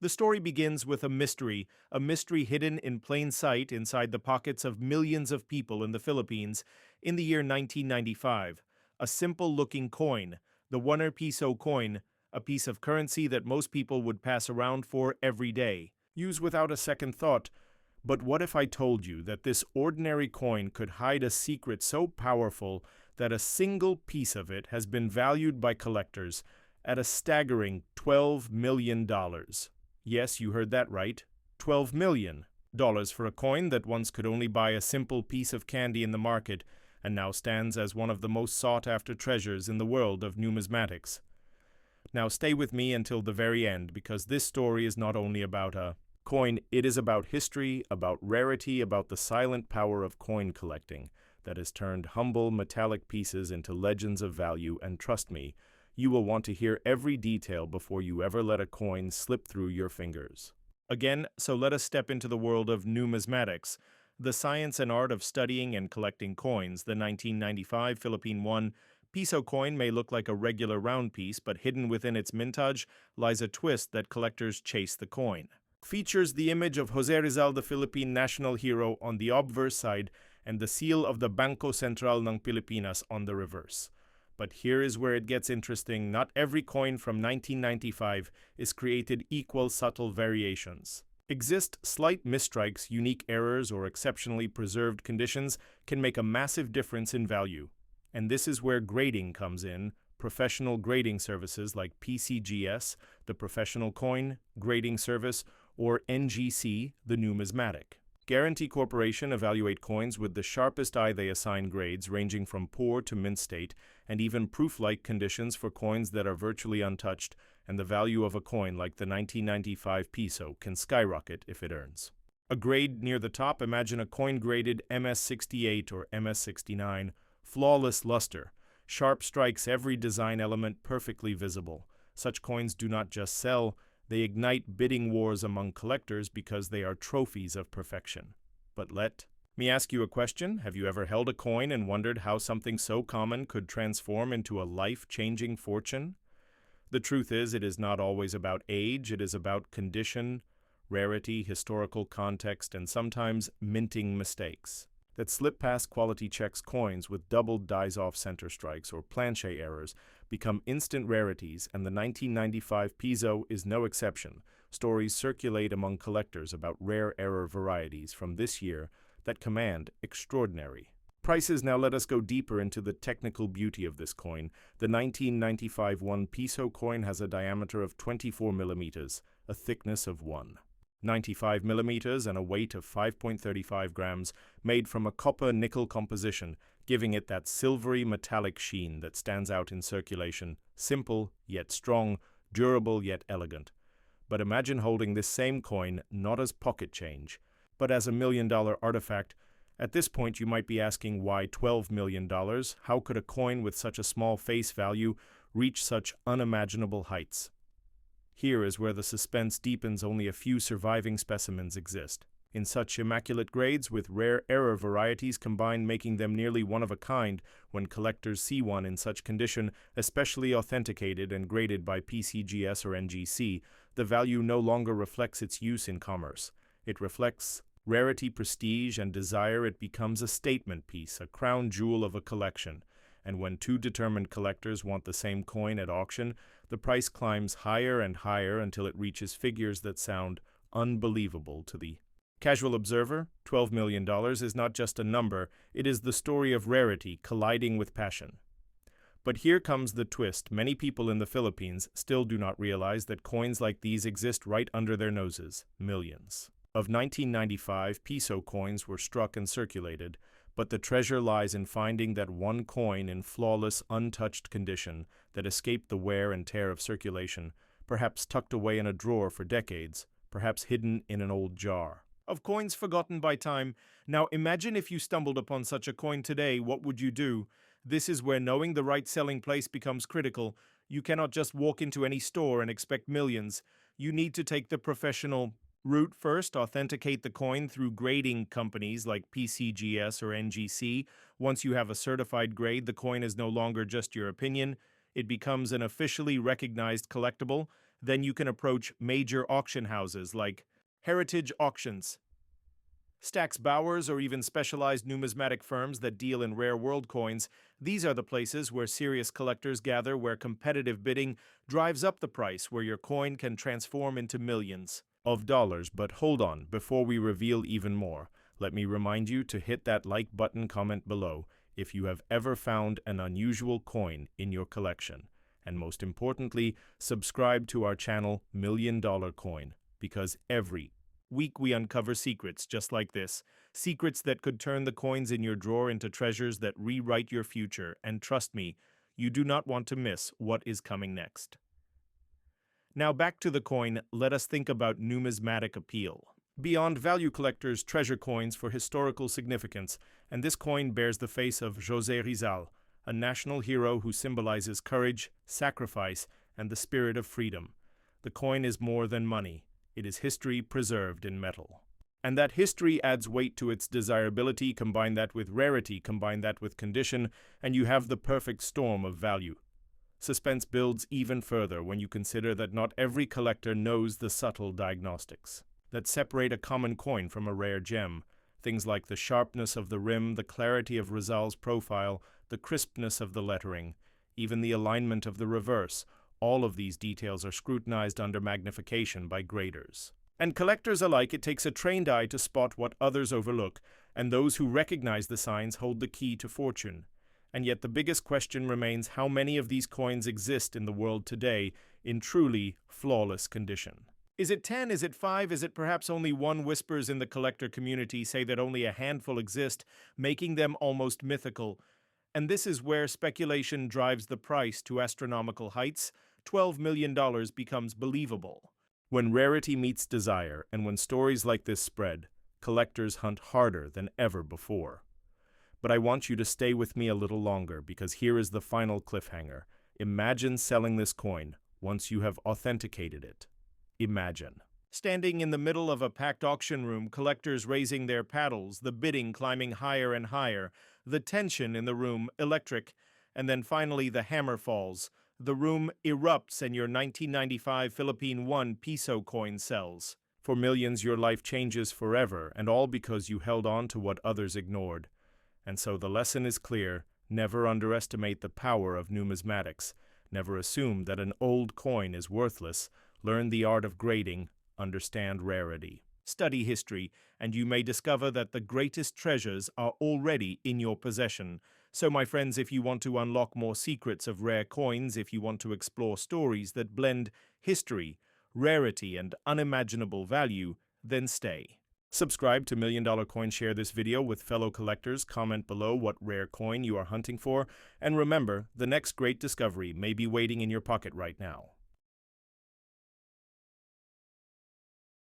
The story begins with a mystery hidden in plain sight inside the pockets of millions of people in the Philippines in the year 1995. A simple-looking coin, the Piso coin, a piece of currency that most people would pass around for every day, use without a second thought. But what if I told you that this ordinary coin could hide a secret so powerful that a single piece of it has been valued by collectors at a staggering $12 million? Yes, you heard that right. $12 million for a coin that once could only buy a simple piece of candy in the market and now stands as one of the most sought-after treasures in the world of numismatics. Now stay with me until the very end, because this story is not only about a coin, it is about history, about rarity, about the silent power of coin collecting that has turned humble metallic pieces into legends of value, and trust me, you will want to hear every detail before you ever let a coin slip through your fingers. Again, so let us step into the world of numismatics, the science and art of studying and collecting coins. The 1995 Philippine Piso coin may look like a regular round piece, but hidden within its mintage lies a twist that collectors chase the coin. Features the image of Jose Rizal, the Philippine national hero, on the obverse side and the seal of the Bangko Sentral ng Pilipinas on the reverse. But here is where it gets interesting. Not every coin from 1995 is created equal. Subtle variations exist. Slight misstrikes, unique errors, or exceptionally preserved conditions can make a massive difference in value. And this is where grading comes in. Professional grading services like PCGS, the Professional Coin Grading Service, or NGC, the Numismatic Guarantee Corporation, evaluate coins with the sharpest eye. They assign grades ranging from poor to mint state, and even proof-like conditions for coins that are virtually untouched, and the value of a coin like the 1995 Piso can skyrocket if it earns a grade near the top. Imagine a coin graded MS68 or MS69, flawless luster, sharp strikes, every design element perfectly visible. Such coins do not just sell, they ignite bidding wars among collectors because they are trophies of perfection. But let me ask you a question. Have you ever held a coin and wondered how something so common could transform into a life-changing fortune? The truth is, it is not always about age. It is about condition, rarity, historical context, and sometimes minting mistakes that slip past quality checks. Coins with doubled dies-off center strikes or planche errors become instant rarities, and the 1995 Piso is no exception. Stories circulate among collectors about rare error varieties from this year that command extraordinary prices. Now let us go deeper into the technical beauty of this coin. The 1995 Piso coin has a diameter of 24 millimeters, a thickness of 1.95 millimeters, and a weight of 5.35 grams, made from a copper-nickel composition, giving it that silvery metallic sheen that stands out in circulation. Simple yet strong, durable yet elegant. But imagine holding this same coin not as pocket change, but as a $1 million artifact. At this point you might be asking, why $12 million? How could a coin with such a small face value reach such unimaginable heights? Here is where the suspense deepens. Only a few surviving specimens exist in such immaculate grades, with rare error varieties combined, making them nearly one of a kind. When collectors see one in such condition, especially authenticated and graded by PCGS or NGC, the value no longer reflects its use in commerce. It reflects rarity, prestige, and desire. It becomes a statement piece, a crown jewel of a collection. And when two determined collectors want the same coin at auction, the price climbs higher and higher until it reaches figures that sound unbelievable to the casual observer. $12 million is not just a number, it is the story of rarity colliding with passion. But here comes the twist. Many people in the Philippines still do not realize that coins like these exist right under their noses. Millions of 1995 Piso coins were struck and circulated, but the treasure lies in finding that one coin in flawless, untouched condition that escaped the wear and tear of circulation, perhaps tucked away in a drawer for decades, perhaps hidden in an old jar of coins forgotten by time. Now imagine if you stumbled upon such a coin today. What would you do? This is where knowing the right selling place becomes critical. You cannot just walk into any store and expect millions. You need to take the professional route first. Authenticate the coin through grading companies like PCGS or NGC. Once you have a certified grade, the coin is no longer just your opinion. It becomes an officially recognized collectible. Then you can approach major auction houses like Heritage Auctions, Stax Bowers, or even specialized numismatic firms that deal in rare world coins. These are the places where serious collectors gather, where competitive bidding drives up the price, where your coin can transform into millions of dollars. But hold on, before we reveal even more, let me remind you to hit that like button, comment below if you have ever found an unusual coin in your collection. And most importantly, subscribe to our channel, $1 Million Coin, because every week we uncover secrets just like this. Secrets that could turn the coins in your drawer into treasures that rewrite your future. And trust me, you do not want to miss what is coming next. Now back to the coin, let us think about numismatic appeal. Beyond value collectors treasure coins for historical significance, and this coin bears the face of José Rizal, a national hero who symbolizes courage, sacrifice, and the spirit of freedom. The coin is more than money. It is history preserved in metal. And that history adds weight to its desirability. Combine that with rarity, combine that with condition, and you have the perfect storm of value. Suspense builds even further when you consider that not every collector knows the subtle diagnostics that separate a common coin from a rare gem. Things like the sharpness of the rim, the clarity of Rizal's profile, the crispness of the lettering, even the alignment of the reverse. All of these details are scrutinized under magnification by graders. And collectors alike, it takes a trained eye to spot what others overlook, and those who recognize the signs hold the key to fortune. And yet the biggest question remains, how many of these coins exist in the world today in truly flawless condition? Is it 10? Is it 5? Is it perhaps only one? Whispers in the collector community say that only a handful exist, making them almost mythical. And this is where speculation drives the price to astronomical heights. $12 million becomes believable. When rarity meets desire, and when stories like this spread, collectors hunt harder than ever before. But I want you to stay with me a little longer, because here is the final cliffhanger. Imagine selling this coin once you have authenticated it. Imagine standing in the middle of a packed auction room, collectors raising their paddles, the bidding climbing higher and higher, the tension in the room electric, and then finally the hammer falls. The room erupts and your 1995 Philippine 1 Piso coin sells. For millions, your life changes forever, and all because you held on to what others ignored. And so the lesson is clear: never underestimate the power of numismatics. Never assume that an old coin is worthless. Learn the art of grading, understand rarity. Study history, and you may discover that the greatest treasures are already in your possession. So, my friends, if you want to unlock more secrets of rare coins, if you want to explore stories that blend history, rarity, and unimaginable value, then stay. Subscribe to $1 Million Coin, share this video with fellow collectors, comment below what rare coin you are hunting for, and remember, the next great discovery may be waiting in your pocket right now.